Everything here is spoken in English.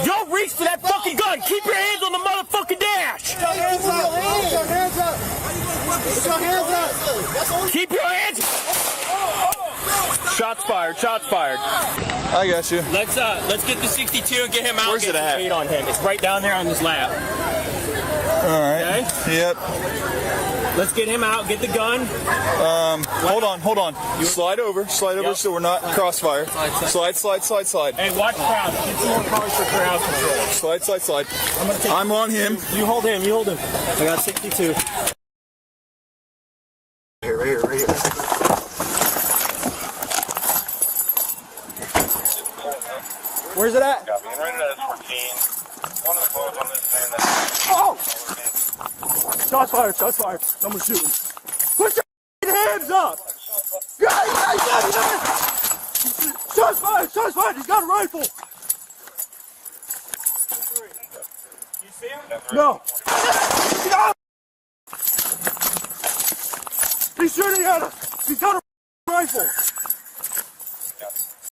Don't reach for that fucking gun. Keep your hands on the motherfucking dash. Put your hands up. Put your hands up. Put your hands up. Keep your hands. Shots fired. Shots fired. I got you. Let's get the 62 and get him out. Where's it at? On him. It's right down there on his lap. All right. Okay. Yep. Let's get him out. Get the gun. Hold on. Slide over so we're not crossfire. Slide. Hey, watch crowd. Get some more cars for crowd control. Slide. I'm on him. You hold him. I got 62. Right here. Where's it at? Got me. Right at 14. One of the boats on this man that. Oh! Shots fired. Someone's shooting. Put your hands up! Yeah! Shots fired! He's got a rifle! You see him? No! He's shooting at us! He's got a rifle!